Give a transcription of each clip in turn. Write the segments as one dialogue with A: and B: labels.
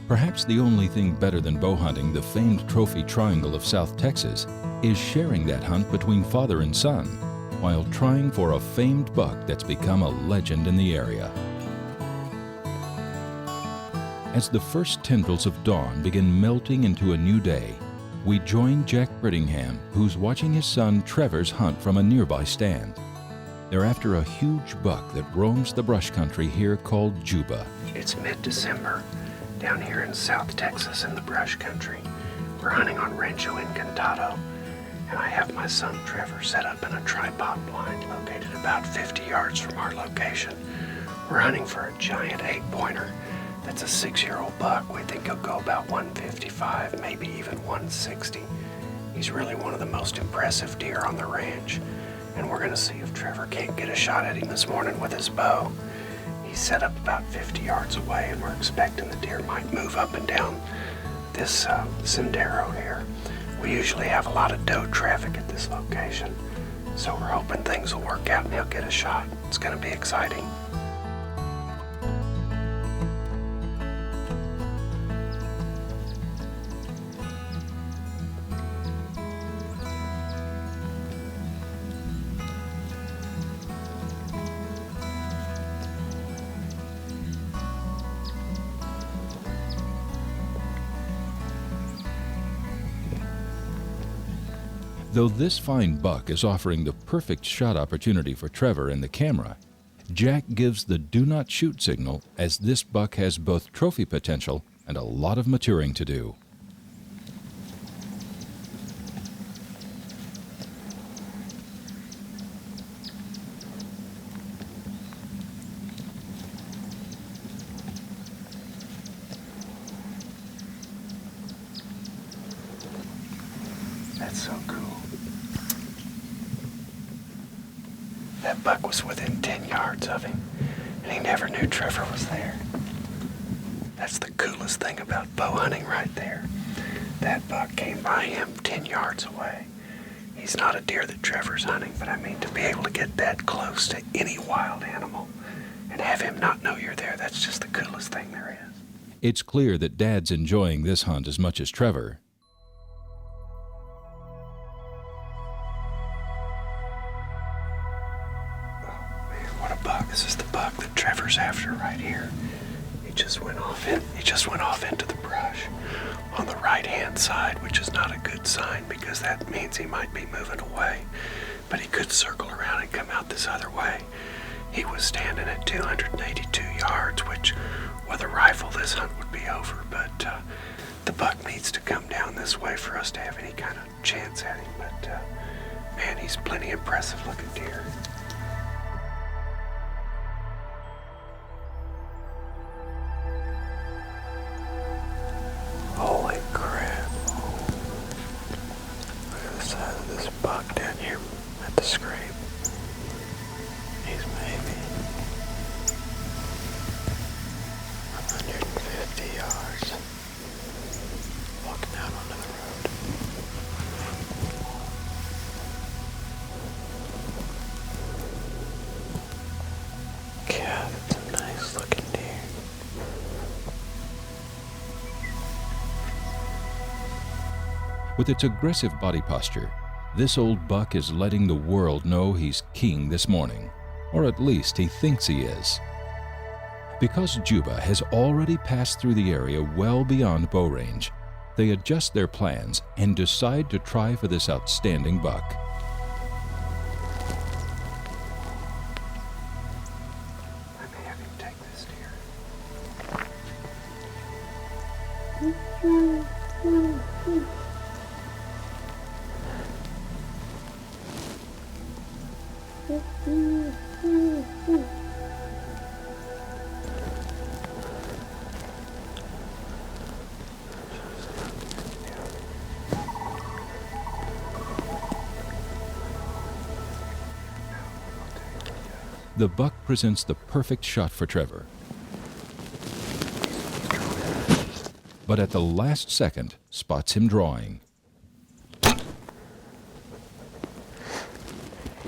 A: Perhaps the only thing better than bow hunting the famed Trophy Triangle of South Texas is sharing that hunt between father and son while trying for a famed buck that's become a legend in the area. As the first tendrils of dawn begin melting into a new day, we join Jack Brittingham, who's watching his son Trevor's hunt from a nearby stand. They're after a huge buck that roams the brush country here called Juba.
B: It's mid-December down here in South Texas in the brush country. We're hunting on Rancho Encantado, and I have my son Trevor set up in a tripod blind located about 50 yards from our location. We're hunting for a giant 8-pointer that's a 6-year-old buck. We think he'll go about 155, maybe even 160. He's really one of the most impressive deer on the ranch, and we're gonna see if Trevor can't get a shot at him this morning with his bow. He's set up about 50 yards away, and we're expecting the deer might move up and down this sendero here. We usually have a lot of doe traffic at this location, so we're hoping things will work out and he'll get a shot. It's gonna be exciting.
A: Though this fine buck is offering the perfect shot opportunity for Trevor and the camera, Jack gives the do not shoot signal as this buck has both trophy potential and a lot of maturing to do.
B: That's so cool. That buck was within 10 yards of him, and he never knew Trevor was there. That's the coolest thing about bow hunting right there. That buck came by him 10 yards away. He's not a deer that Trevor's hunting, but I mean, to be able to get that close to any wild animal and have him not know you're there, that's just the coolest thing there is.
A: It's clear that Dad's enjoying this hunt as much as Trevor.
B: This is the buck that Trevor's after right here. He just went off into the brush on the right-hand side, which is not a good sign because that means he might be moving away. But he could circle around and come out this other way. He was standing at 282 yards, which with a rifle this hunt would be over, but the buck needs to come down this way for us to have any kind of chance at him. But man, he's plenty impressive looking deer. Holy crap. Look at the size of this buck down here at the scrape. He's maybe 150 yards walking out onto the road. God, that's a nice looking deer.
A: With its aggressive body posture, this old buck is letting the world know he's king this morning, or at least he thinks he is. Because Juba has already passed through the area well beyond bow range, they adjust their plans and decide to try for this outstanding buck.
B: I may have him take this deer.
A: The buck presents the perfect shot for Trevor. But at the last second, spots him drawing.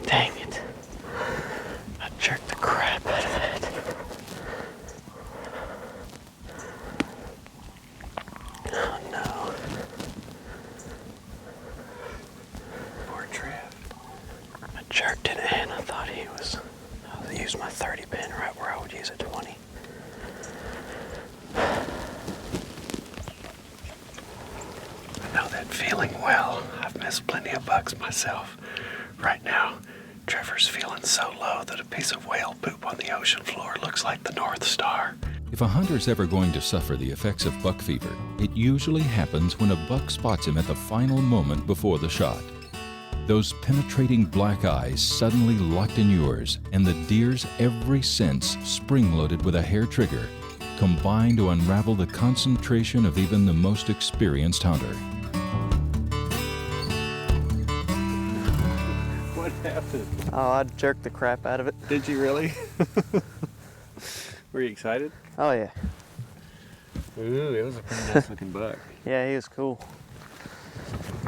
B: Dang it. I jerked the crap out of that. been right where I would use a 20. I know that feeling well. I've missed plenty of bucks myself. Right now, Trevor's feeling so low that a piece of whale poop on the ocean floor looks like the North Star.
A: If a hunter's ever going to suffer the effects of buck fever, it usually happens when a buck spots him at the final moment before the shot. Those penetrating black eyes suddenly locked in yours, and the deer's every sense spring-loaded with a hair trigger, combine to unravel the concentration of even the most experienced hunter.
C: What happened?
D: Oh, I jerked the crap out of it.
C: Did you really? Were you excited?
D: Oh, yeah.
C: Ooh, it was a pretty nice looking buck.
D: Yeah, he was cool.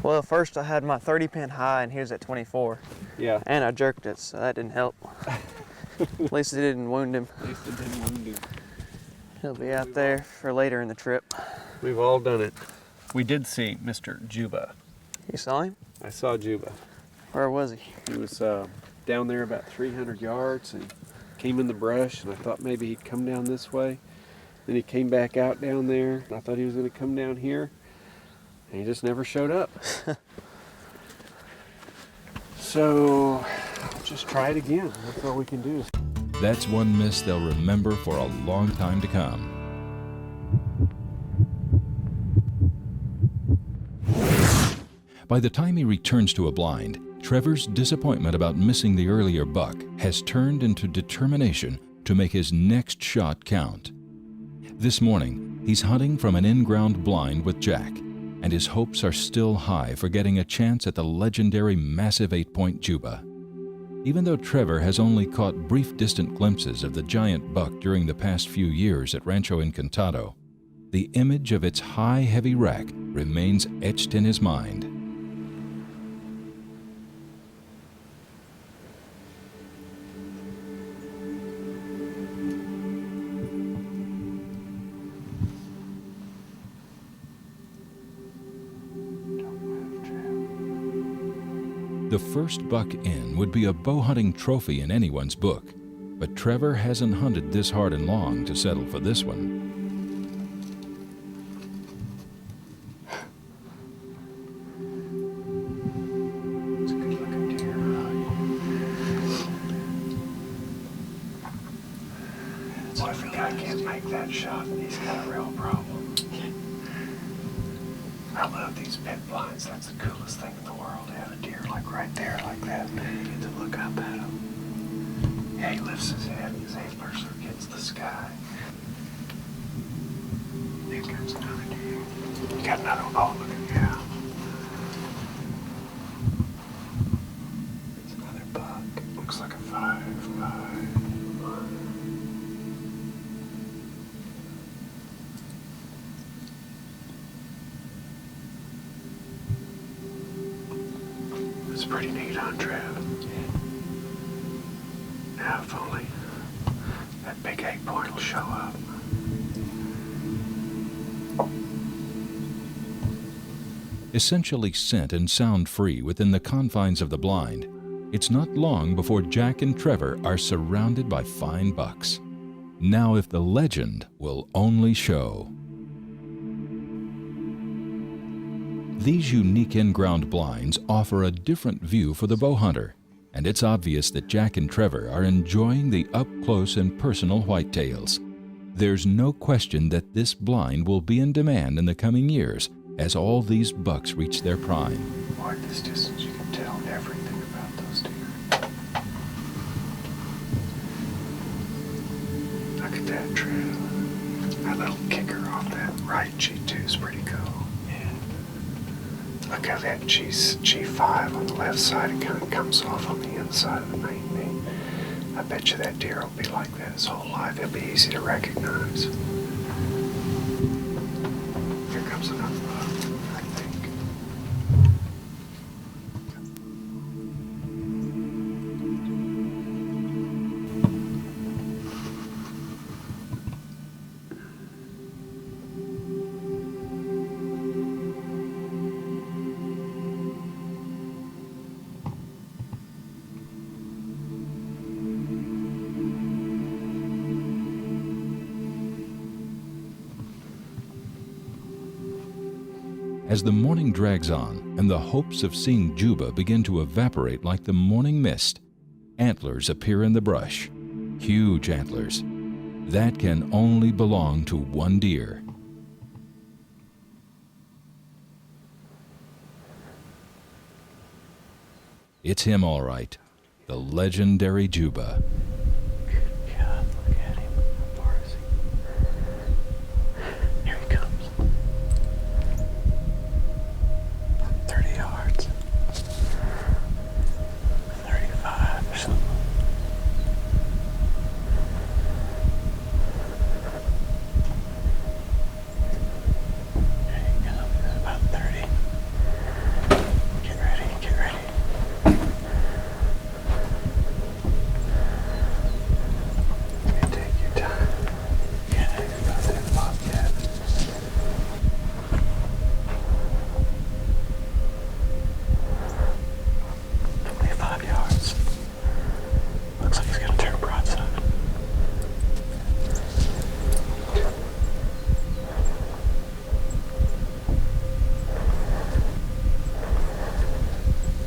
D: Well, first I had my 30 pin high and he was at 24.
C: Yeah.
D: And I jerked it, so that didn't help. At least it didn't wound him.
C: At least it didn't wound him.
D: He'll be out there for later in the trip.
C: We've all done it. We did see Mr. Juba.
D: You saw him?
C: I saw Juba.
D: Where was he?
C: He was down there about 300 yards and came in the brush, and I thought maybe he'd come down this way. Then he came back out down there, and I thought he was going to come down here, and he just never showed up. So, just try it again. That's all we can do.
A: That's one miss they'll remember for a long time to come. By the time he returns to a blind, Trevor's disappointment about missing the earlier buck has turned into determination to make his next shot count. This morning, he's hunting from an in-ground blind with Jack, and his hopes are still high for getting a chance at the legendary massive 8-point Juba. Even though Trevor has only caught brief distant glimpses of the giant buck during the past few years at Rancho Encantado, the image of its high, heavy rack remains etched in his mind. The first buck in would be a bow hunting trophy in anyone's book, but Trevor hasn't hunted this hard and long to settle for this one.
B: It's a good looking deer, What if a guy can't make that shot and he's got a real problem? I love these pit blinds. That's the coolest thing in the world, to have a deer like right there like that. You get to look up at him. Yeah, he lifts his head and his antlers are against the sky. Here comes another deer. You got another one. Oh, look at yeah. It's another buck. Looks like a 5-5. It's pretty neat, huh, Trev? Now, if only that big 8-point will show up.
A: Essentially scent and sound free within the confines of the blind, it's not long before Jack and Trevor are surrounded by fine bucks. Now if the legend will only show. These unique in-ground blinds offer a different view for the bow hunter, and it's obvious that Jack and Trevor are enjoying the up-close and personal whitetails. There's no question that this blind will be in demand in the coming years as all these bucks reach their prime.
B: Boy, at this distance you can tell everything about those deer. Look at that, Trev. That little kicker off that right G2 is pretty cool. Look at that G5 on the left side. It kind of comes off on the inside of the main knee. I bet you that deer will be like that his whole life. It'll be easy to recognize. Here comes another buck, I think.
A: As the morning drags on and the hopes of seeing Juba begin to evaporate like the morning mist, antlers appear in the brush. Huge antlers. That can only belong to one deer. It's him, all right. The legendary Juba.
B: God, look at him. How far is he? Here he comes. 30 yards. 35 or something. There he comes. About 30. Get ready, get ready. Take your time. Yeah, about that bobcat. 25 yards. Looks like he's gonna turn broadside.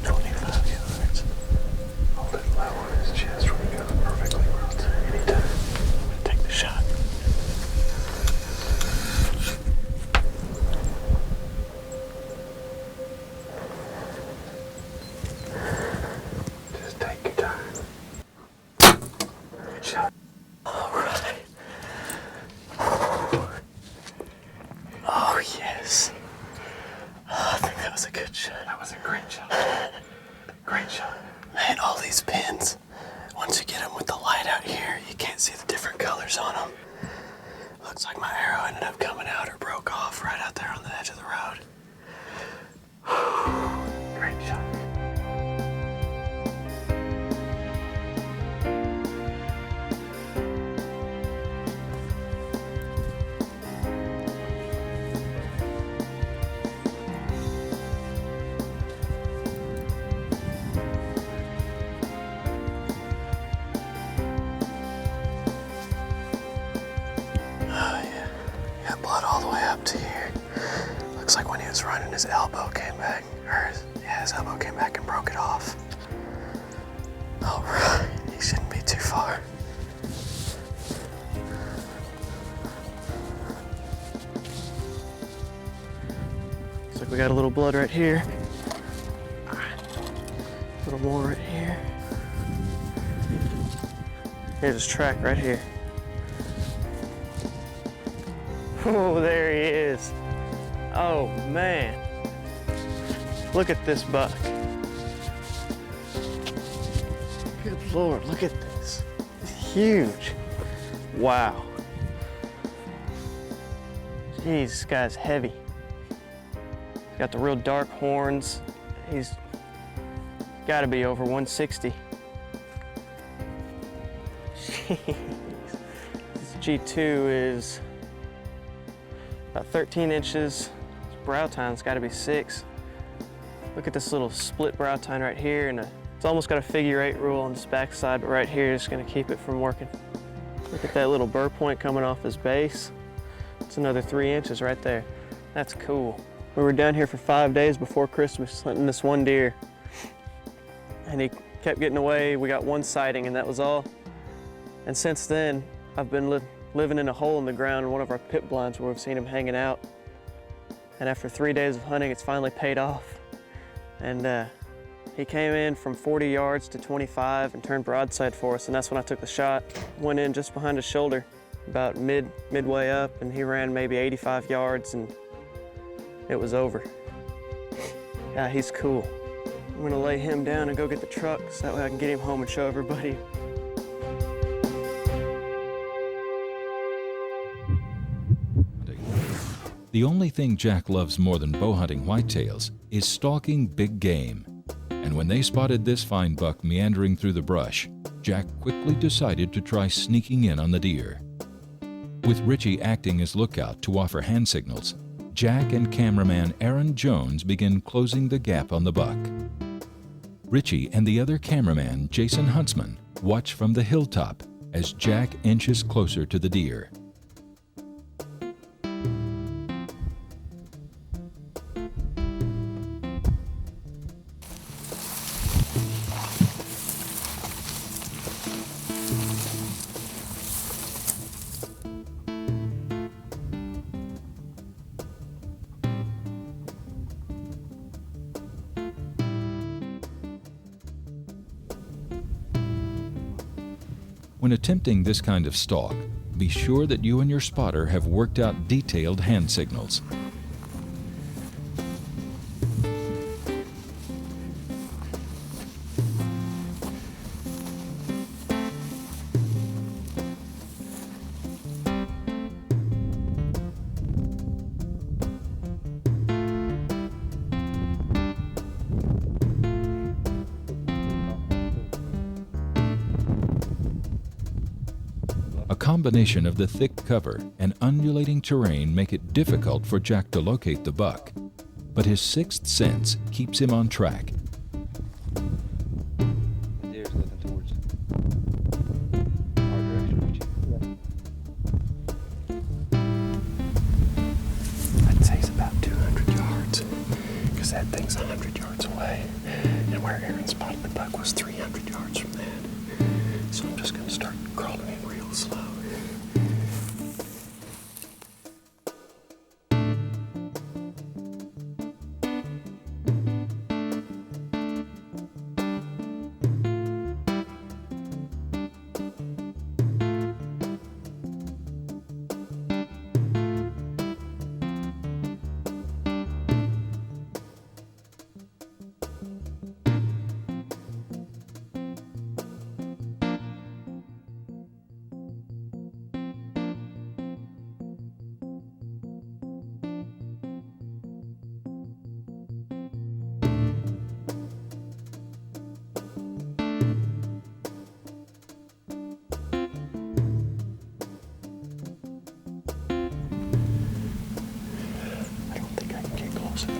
B: 25 yards. Hold it low on his chest when he goes perfectly broadside anytime. I'm gonna take the shot. Just take your time. Good shot. All right. Oh, yes. I think that was a good shot. That was a great shot. Great shot. Man, all these pins, once you get them with the light out here, you can't see the different colors on them. Looks like my arrow ended up coming out or broke off right out there on the edge of the road. Great shot. Oh yeah, got blood all the way up to here. Looks like when he was running, his elbow came back, his elbow came back and broke it off. All right, he shouldn't be too far. Looks like we got a little blood right here. A little more right here. Here's his track right here. Oh, there he is. Oh, man. Look at this buck. Good Lord, look at this. It's huge. Wow. Jeez, this guy's heavy. He's got the real dark horns. He's got to be over 160. Jeez. This G2 is about 13 inches. His brow tine's got to be 6. Look at this little split brow tine right here, and it's almost got a figure 8 rule on this back side, but right here is going to keep it from working. Look at that little burr point coming off his base. It's another 3 inches right there. That's cool. We were down here for 5 days before Christmas hunting this one deer, and he kept getting away. We got one sighting, and that was all. And since then, I've been living in a hole in the ground in one of our pit blinds where we've seen him hanging out. And after 3 days of hunting, it's finally paid off. And he came in from 40 yards to 25 and turned broadside for us, and that's when I took the shot. Went in just behind his shoulder, about midway up, and he ran maybe 85 yards, and it was over. Yeah, he's cool. I'm gonna lay him down and go get the truck so that way I can get him home and show everybody.
A: The only thing Jack loves more than bow hunting whitetails is stalking big game. And when they spotted this fine buck meandering through the brush, Jack quickly decided to try sneaking in on the deer. With Richie acting as lookout to offer hand signals, Jack and cameraman Aaron Jones begin closing the gap on the buck. Richie and the other cameraman, Jason Huntsman, watch from the hilltop as Jack inches closer to the deer. When attempting this kind of stalk, be sure that you and your spotter have worked out detailed hand signals. A combination of the thick cover and undulating terrain make it difficult for Jack to locate the buck, but his sixth sense keeps him on track.
E: The deer's looking towards our direction, Richie.
B: I'd say it's about 200 yards, because that thing's 100 yards away, and where Aaron spotted the buck was 300 yards from that. So I'm just going to start crawling in real slow.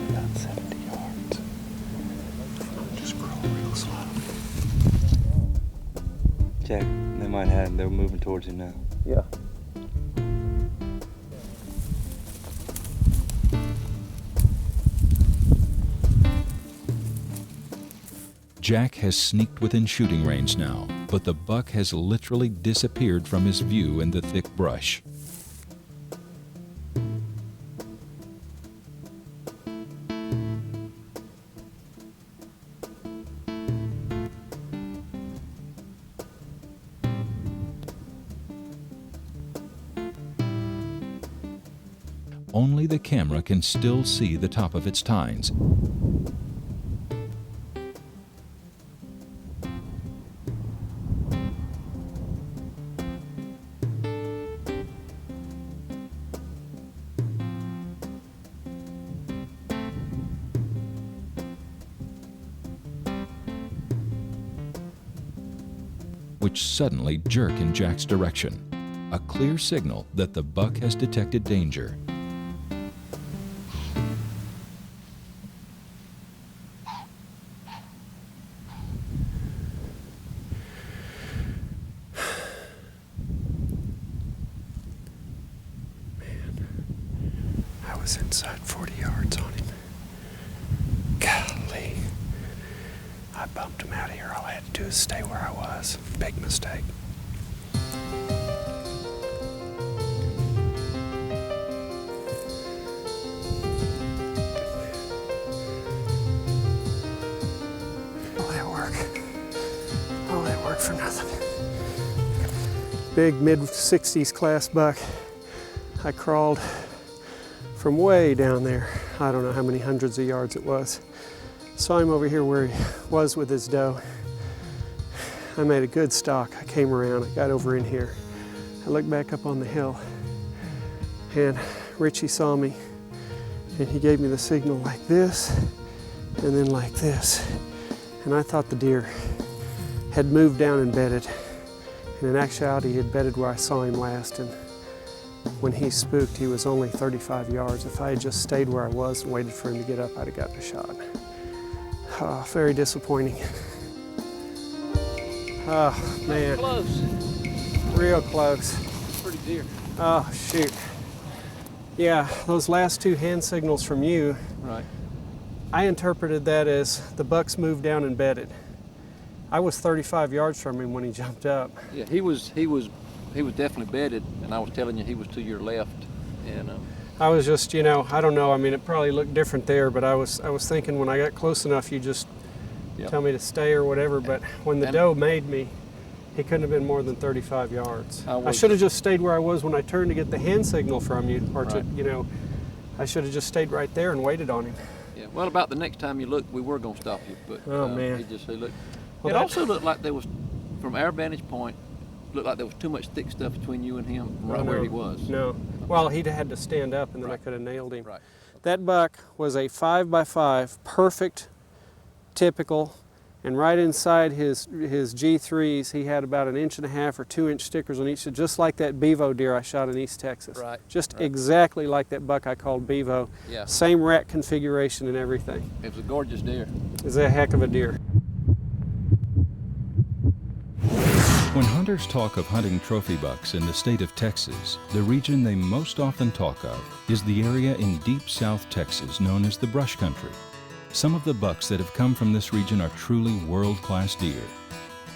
B: About 70 yards. I'm just crawling real slow.
E: Jack, they might have him. They're moving towards him now.
C: Yeah.
A: Jack has sneaked within shooting range now, but the buck has literally disappeared from his view in the thick brush. Only the camera can still see the top of its tines. Which suddenly jerk in Jack's direction, a clear signal that the buck has detected danger.
B: I was inside 40 yards on him. Golly. I bumped him out of here. All I had to do is stay where I was. Big mistake. All that work. All that work for nothing. Big mid-60s class buck. I crawled from way down there. I don't know how many hundreds of yards it was. Saw him over here where he was with his doe. I made a good stalk. I came around, I got over in here. I looked back up on the hill and Richie saw me and he gave me the signal like this and then like this. And I thought the deer had moved down and bedded. And in actuality, he had bedded where I saw him last. And when he spooked, he was only 35 yards. If I had just stayed where I was and waited for him to get up, I'd have gotten a shot. Oh, very disappointing. Oh, man.
C: Close.
B: Real close.
C: Pretty deer.
B: Oh, shoot. Yeah, those last two hand signals from you,
C: Right.
B: I interpreted that as the buck's moved down and bedded. I was 35 yards from him when he jumped up.
F: Yeah, he was definitely bedded, and I was telling you he was to your left, and
B: I was just, you know, I don't know. I mean, it probably looked different there, but I was thinking when I got close enough, you just
F: Yep.
B: tell me to stay or whatever. But when the
F: And-
B: doe made me,
C: He couldn't have been more than 35 yards.
F: I
C: I should have just stayed where I was when I turned to get the hand signal from you, or to,
F: Right.
C: you know, I should have just stayed right there and waited on him.
F: Yeah, well, about the next time you looked, we were gonna stop you, but
C: Oh, man.
F: he looked.
C: Well,
F: It
C: that-
F: also looked like there was, from our vantage point, looked like there was too much thick stuff between you and him from right where he was.
C: No. Well, he'd had to stand up, and then I
F: Right.
C: could have nailed him.
F: Right.
C: That buck was a 5x5, perfect, typical, and right inside his G3s, he had about 1.5 or 2 inch stickers on each, just like that bevo deer I shot in East Texas.
F: Right,
C: Just
F: right.
C: exactly like that buck I called bevo.
F: Yeah.
C: Same rat configuration and everything.
F: It was a gorgeous deer.
C: It's a heck of a deer.
A: When hunters talk of hunting trophy bucks in the state of Texas, the region they most often talk of is the area in deep South Texas known as the brush country. Some of the bucks that have come from this region are truly world-class deer.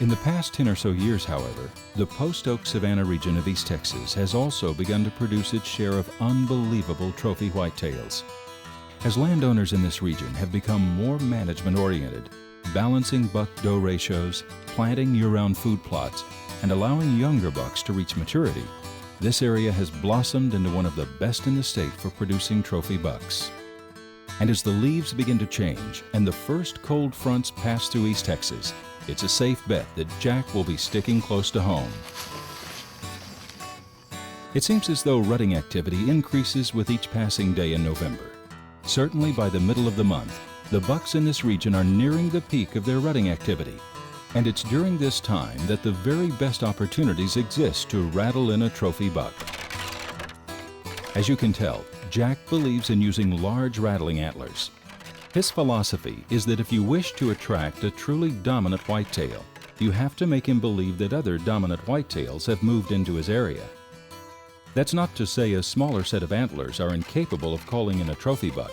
A: In the past 10 or so years, however, the post-oak savanna region of East Texas has also begun to produce its share of unbelievable trophy whitetails. As landowners in this region have become more management-oriented, balancing buck-doe ratios, planting year-round food plots, and allowing younger bucks to reach maturity, this area has blossomed into one of the best in the state for producing trophy bucks. And as the leaves begin to change and the first cold fronts pass through East Texas, it's a safe bet that Jack will be sticking close to home. It seems as though rutting activity increases with each passing day in November. Certainly by the middle of the month, the bucks in this region are nearing the peak of their rutting activity. And it's during this time that the very best opportunities exist to rattle in a trophy buck. As you can tell, Jack believes in using large rattling antlers. His philosophy is that if you wish to attract a truly dominant whitetail, you have to make him believe that other dominant whitetails have moved into his area. That's not to say a smaller set of antlers are incapable of calling in a trophy buck,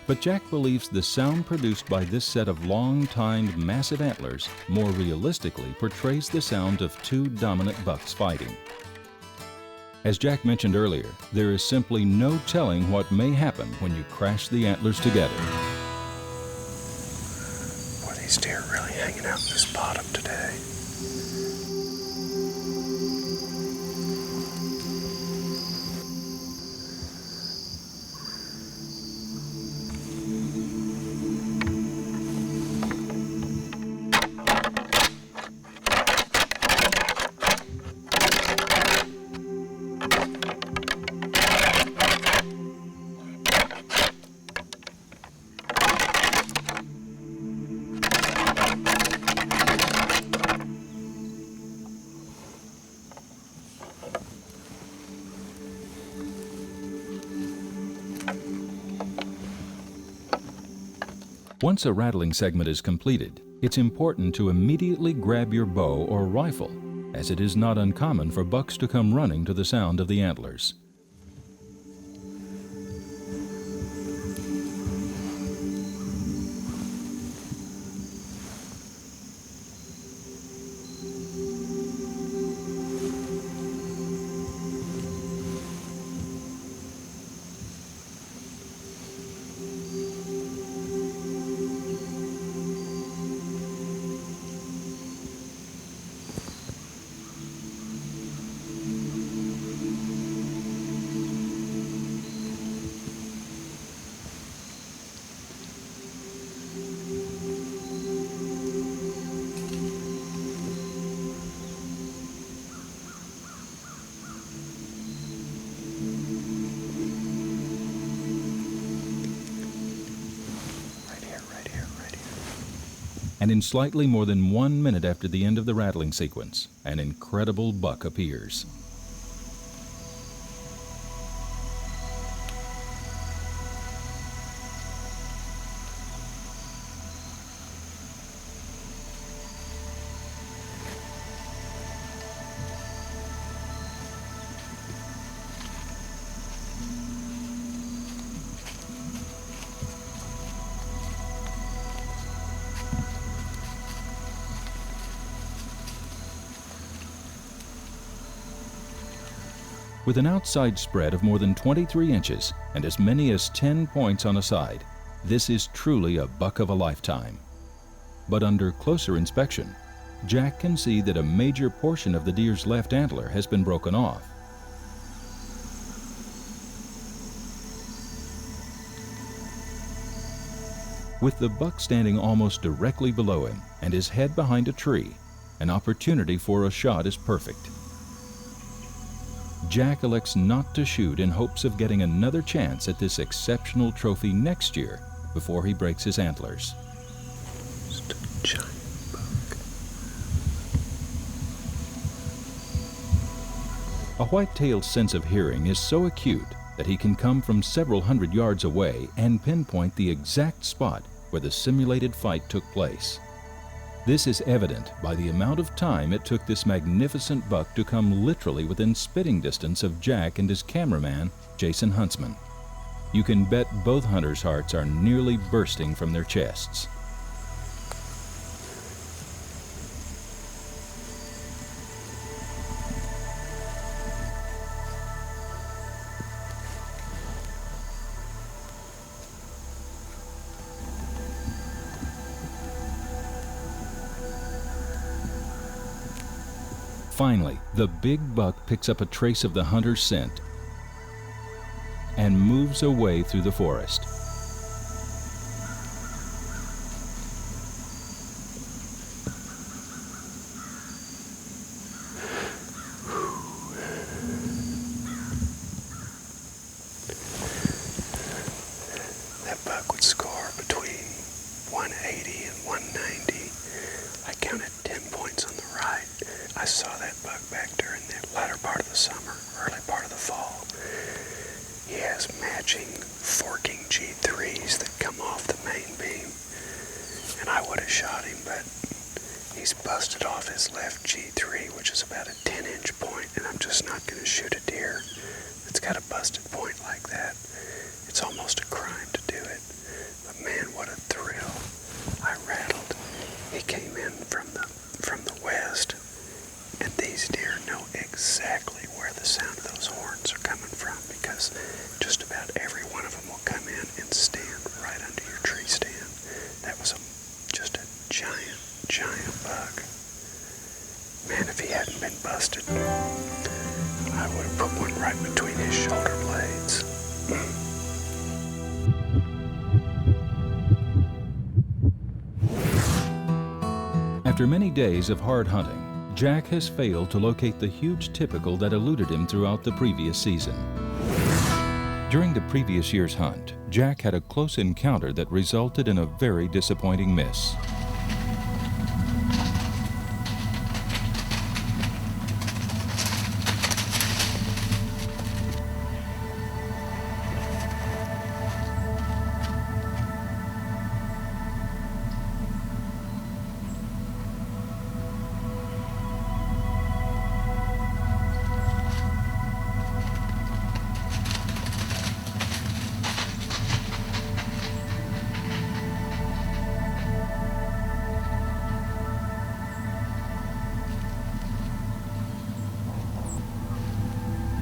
A: but Jack believes the sound produced by this set of long-tined, massive antlers more realistically portrays the sound of two dominant bucks fighting. As Jack mentioned earlier, there is simply no telling what may happen when you crash the antlers together.
B: Boy, these deer are really hanging out in this bottom today.
A: Once a rattling segment is completed, it's important to immediately grab your bow or rifle, as it is not uncommon for bucks to come running to the sound of the antlers. And in slightly more than 1 minute after the end of the rattling sequence, an incredible buck appears. With an outside spread of more than 23 inches and as many as 10 points on a side, this is truly a buck of a lifetime. But under closer inspection, Jack can see that a major portion of the deer's left antler has been broken off. With the buck standing almost directly below him and his head behind a tree, an opportunity for a shot is perfect. Jack elects not to shoot in hopes of getting another chance at this exceptional trophy next year before he breaks his antlers.
B: Just a giant buck.
A: A whitetail's sense of hearing is so acute that he can come from several hundred yards away and pinpoint the exact spot where the simulated fight took place. This is evident by the amount of time it took this magnificent buck to come literally within spitting distance of Jack and his cameraman, Jason Huntsman. You can bet both hunters' hearts are nearly bursting from their chests. Finally, the big buck picks up a trace of the hunter's scent and moves away through the forest.
B: That buck would score between 180 and 190. I counted 10 points on the right. I saw that buck back during the latter part of the summer, early part of the fall. He has matching forking G3s that come off the main beam, and I would have shot him, but he's busted off his left G3, which is about a 10-inch point, and I'm just not going to shoot a deer that's got a busted point like that. It's almost a crime to do it, but man, what a thrill. I rattled. He came in from the west, and these deer know exactly where the sound of those horns are coming from, because just about every one of them will come in and stand right under your tree stand. That was just a giant buck. Man, if he hadn't been busted, I would have put one right between his shoulder blades.
A: After many days of hard hunting, Jack has failed to locate the huge typical that eluded him throughout the previous season. During the previous year's hunt, Jack had a close encounter that resulted in a very disappointing miss.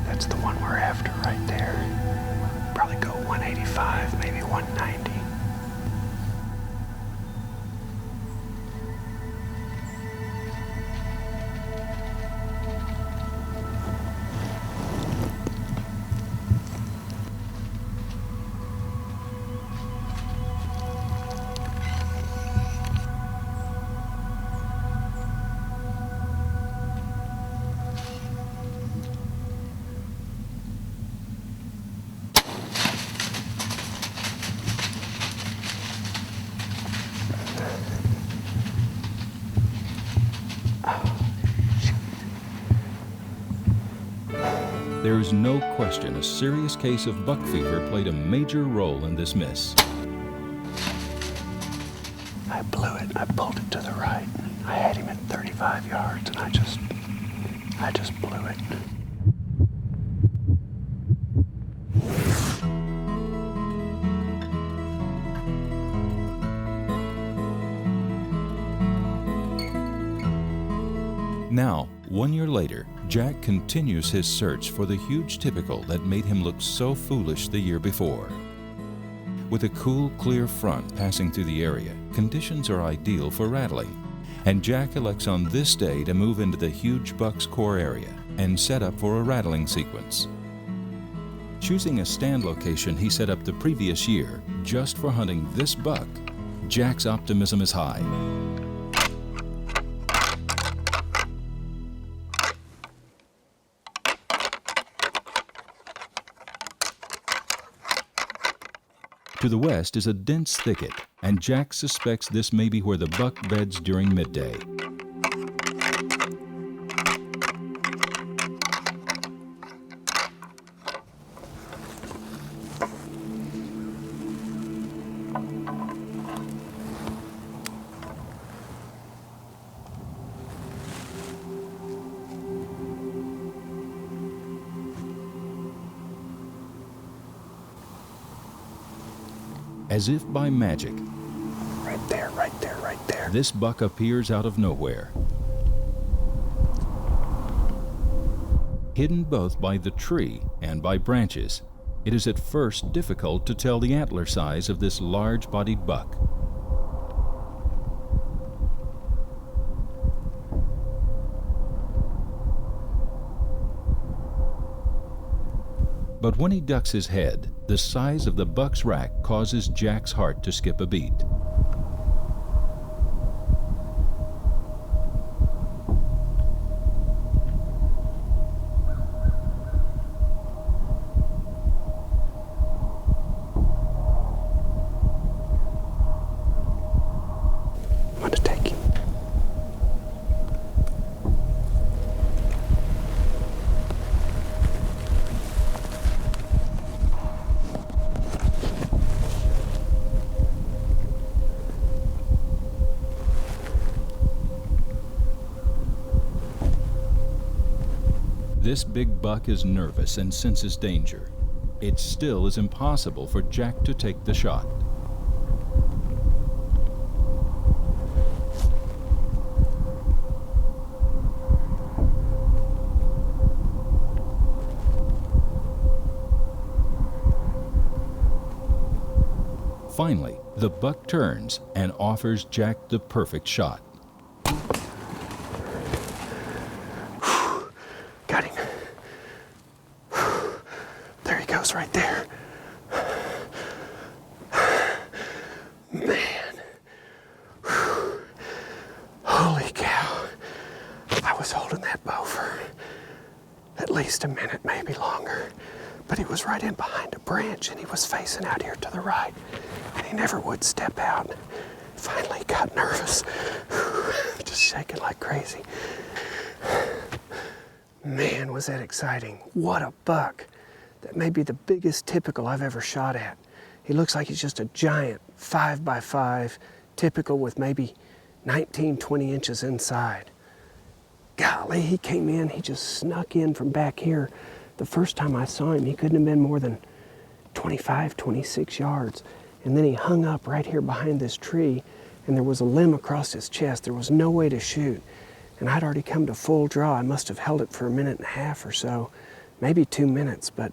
B: That's the one we're after right there. Probably go 185, maybe 190.
A: There is no question a serious case of buck fever played a major role in this miss.
B: I blew it. I pulled it to the right. I had him at 35 yards, and I just blew it.
A: Now, 1 year later, Jack continues his search for the huge typical that made him look so foolish the year before. With a cool, clear front passing through the area, conditions are ideal for rattling, And Jack elects on this day to move into the huge buck's core area and set up for a rattling sequence. Choosing a stand location he set up the previous year just for hunting this buck, Jack's optimism is high. To the west is a dense thicket, and Jack suspects this may be where the buck beds during midday. As if by magic,
B: Right there, right there, right there.
A: this buck appears out of nowhere. Hidden both by the tree and by branches, it is at first difficult to tell the antler size of this large-bodied buck. But when he ducks his head, the size of the buck's rack causes Jack's heart to skip a beat.
B: I'm going to take him.
A: This big buck is nervous and senses danger. It still is impossible for Jack to take the shot. Finally, the buck turns and offers Jack the perfect shot.
B: Got him. There he goes right there. Man. Holy cow. I was holding that bow for at least a minute, maybe longer. But he was right in behind a branch and he was facing out here to the right. And he never would step out. Finally got nervous. Just shaking like crazy. Man, was that exciting. What a buck. That may be the biggest typical I've ever shot at. He looks like he's just a giant 5x5 typical with maybe 19, 20 inches inside. Golly, he came in, he just snuck in from back here. The first time I saw him, he couldn't have been more than 25, 26 yards. And then he hung up right here behind this tree, and there was a limb across his chest. There was no way to shoot. And I'd already come to full draw. I must have held it for a minute and a half or so, maybe 2 minutes, but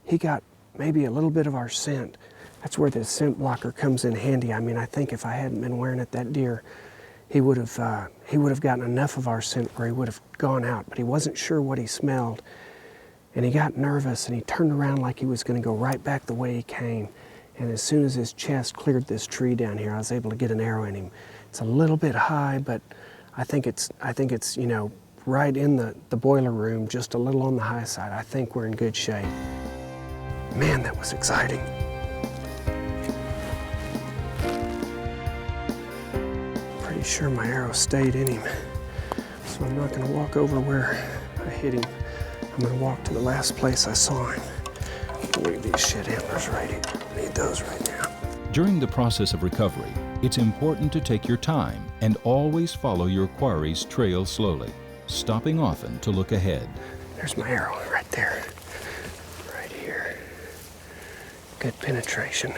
B: he got maybe a little bit of our scent. That's where this scent blocker comes in handy. I mean, I think if I hadn't been wearing it, that deer, he would have gotten enough of our scent where he would have gone out, but he wasn't sure what he smelled. And he got nervous and he turned around like he was going to go right back the way he came. And as soon as his chest cleared this tree down here, I was able to get an arrow in him. It's a little bit high, but I think it's you know, right in the boiler room, just a little on the high side. I think we're in good shape. Man, that was exciting. Pretty sure my arrow stayed in him. So I'm not gonna walk over where I hit him. I'm gonna walk to the last place I saw him. Look at these shit antlers right here. I need those right now.
A: During the process of recovery, it's important to take your time and always follow your quarry's trail slowly, stopping often to look ahead.
B: There's my arrow right there. Right here. Good penetration.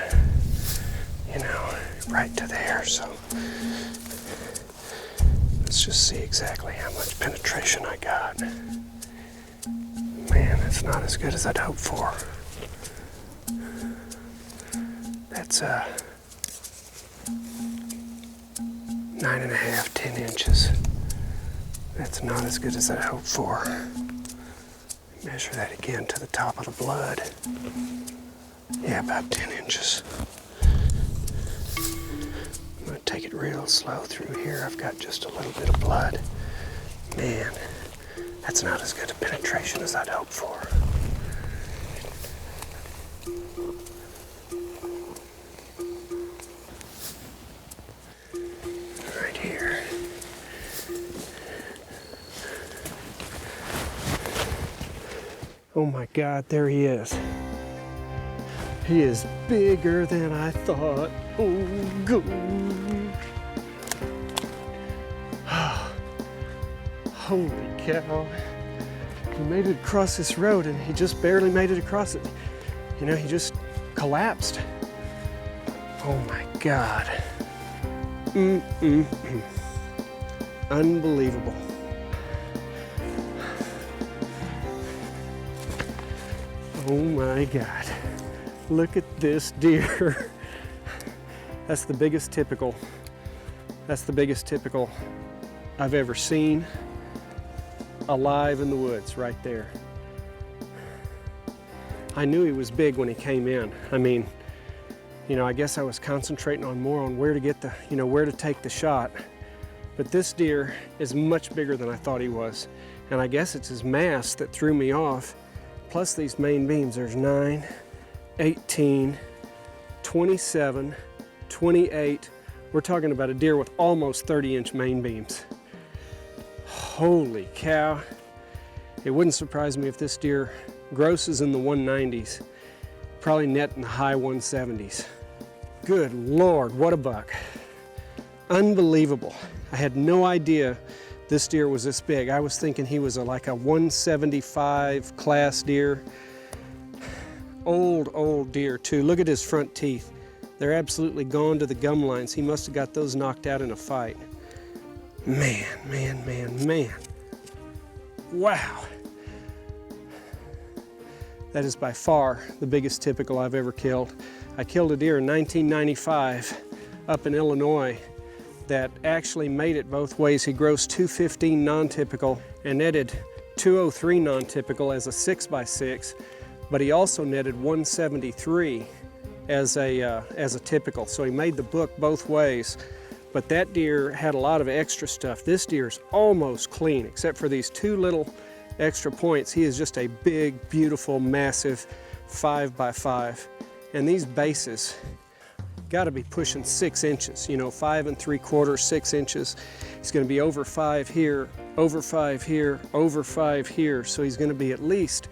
B: You know, right to there, so let's just see exactly how much penetration I got. Man, it's not as good as I'd hoped for. That's 9.5, 10 inches. That's not as good as I hoped for. Measure that again to the top of the blood. Yeah, about 10 inches. I'm gonna take it real slow through here. I've got just a little bit of blood. Man, that's not as good a penetration as I'd hoped for. Right here. Oh my God, there he is. He is bigger than I thought. Oh, gosh. Holy cow. He made it across this road and he just barely made it across it. You know, he just collapsed. Oh my God. Unbelievable. Oh my God. Look at this deer. That's the biggest typical. That's the biggest typical I've ever seen alive in the woods right there. I knew he was big when he came in. I mean, you know, I guess I was concentrating more on where to get the, you know, where to take the shot. But this deer is much bigger than I thought he was. And I guess it's his mass that threw me off. Plus these main beams, there's 9, 18, 27, 28. We're talking about a deer with almost 30-inch main beams. Holy cow. It wouldn't surprise me if this deer grosses in the 190s, probably net in the high 170s. Good Lord, what a buck. Unbelievable. I had no idea this deer was this big. I was thinking he was like a 175 class deer. Old deer too. Look at his front teeth. They're absolutely gone to the gum lines. He must have got those knocked out in a fight. Man. Wow. That is by far the biggest typical I've ever killed. I killed a deer in 1995 up in Illinois that actually made it both ways. He grossed 215 non-typical and netted 203 non-typical as a 6x6, but he also netted 173 as a typical. So he made the book both ways. But that deer had a lot of extra stuff. This deer's almost clean, except for these 2 little extra points. He is just a big, beautiful, massive 5x5. And these bases got to be pushing 6 inches, you know, 5 3/4, 6 inches. He's going to be over 5 here, over 5 here, over 5 here. So he's going to be at least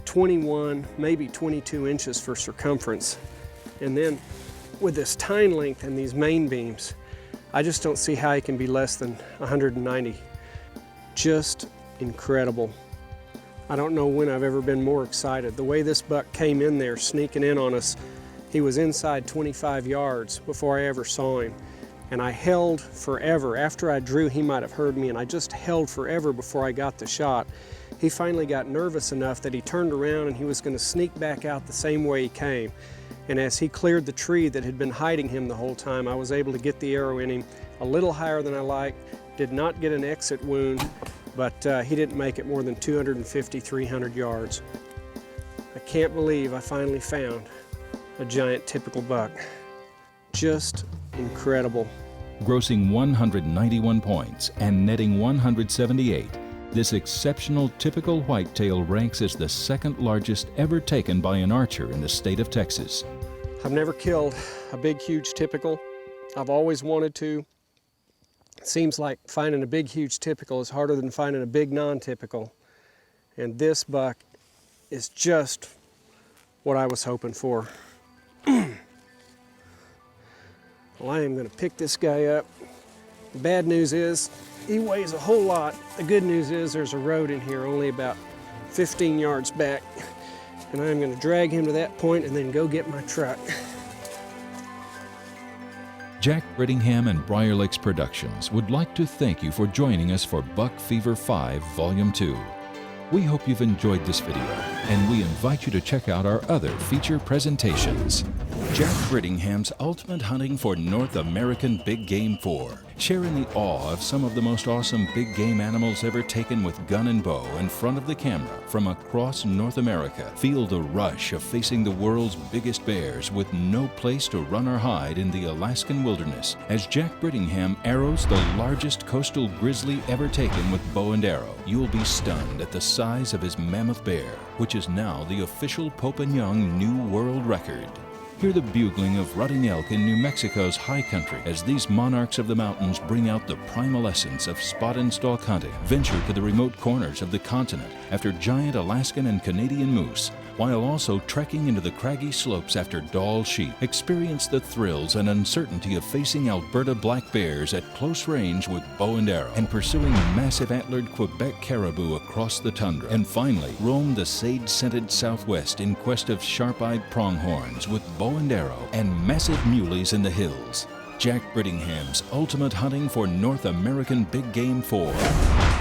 B: 21, maybe 22 inches for circumference. And then with this tine length and these main beams, I just don't see how he can be less than 190. Just incredible. I don't know when I've ever been more excited. The way this buck came in there, sneaking in on us, he was inside 25 yards before I ever saw him. And I held forever. After I drew, he might have heard me, and I just held forever before I got the shot. He finally got nervous enough that he turned around and he was going to sneak back out the same way he came. And as he cleared the tree that had been hiding him the whole time, I was able to get the arrow in him a little higher than I liked. Did not get an exit wound, but he didn't make it more than 250, 300 yards. I can't believe I finally found a giant typical buck. Just incredible.
A: Grossing 191 points and netting 178, this exceptional typical whitetail ranks as the second largest ever taken by an archer in the state of Texas.
B: I've never killed a big, huge typical. I've always wanted to. It seems like finding a big, huge typical is harder than finding a big non-typical. And this buck is just what I was hoping for. Well, I am going to pick this guy up. The bad news is he weighs a whole lot. The good news is there's a road in here only about 15 yards back. And I'm going to drag him to that point and then go get my truck.
A: Jack Brittingham and Briar Lakes Productions would like to thank you for joining us for Buck Fever 5 Volume 2. We hope you've enjoyed this video, and we invite you to check out our other feature presentations. Jack Brittingham's ultimate hunting for North American big game 4. Share in the awe of some of the most awesome big game animals ever taken with gun and bow in front of the camera from across North America. Feel the rush of facing the world's biggest bears with no place to run or hide in the Alaskan wilderness as Jack Brittingham arrows the largest coastal grizzly ever taken with bow and arrow. You'll be stunned at the size of his mammoth bear, which is now the official Pope and Young new world record. Hear the bugling of rutting elk in New Mexico's high country as these monarchs of the mountains bring out the primal essence of spot and stalk hunting. Venture to the remote corners of the continent after giant Alaskan and Canadian moose, while also trekking into the craggy slopes after Dall sheep. Experience the thrills and uncertainty of facing Alberta black bears at close range with bow and arrow, and pursuing massive antlered Quebec caribou across the tundra. And finally, roam the sage-scented Southwest in quest of sharp-eyed pronghorns with bow and arrow and massive muleys in the hills. Jack Brittingham's ultimate hunting for North American big game 4.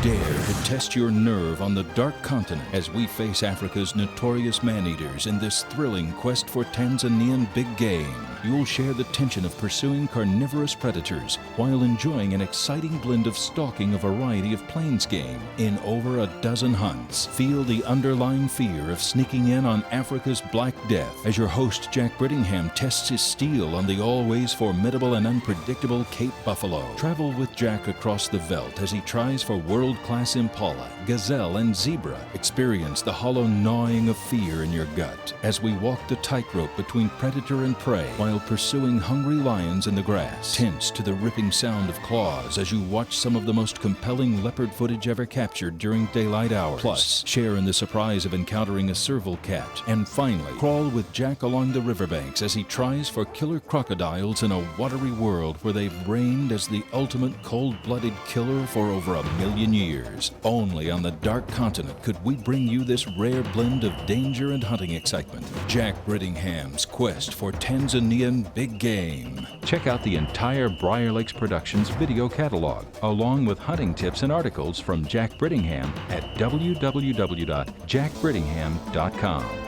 A: Dare to test your nerve on the dark continent as we face Africa's notorious man-eaters in this thrilling quest for Tanzanian big game. You'll share the tension of pursuing carnivorous predators while enjoying an exciting blend of stalking a variety of plains game in over a dozen hunts. Feel the underlying fear of sneaking in on Africa's Black Death as your host Jack Brittingham tests his steel on the always formidable and unpredictable Cape Buffalo. Travel with Jack across the veldt as he tries for world-class impala, gazelle, and zebra. Experience the hollow gnawing of fear in your gut as we walk the tightrope between predator and prey while pursuing hungry lions in the grass. Tense to the ripping sound of claws as you watch some of the most compelling leopard footage ever captured during daylight hours. Plus, share in the surprise of encountering a serval cat. And finally, crawl with Jack along the riverbanks as he tries for killer crocodiles in a watery world where they've reigned as the ultimate cold-blooded killer for over 1,000,000 years. Only on the dark continent could we bring you this rare blend of danger and hunting excitement. Jack Brittingham's quest for Tanzanian big game. Check out the entire Briar Lakes Productions video catalog, along with hunting tips and articles from Jack Brittingham at www.jackbrittingham.com.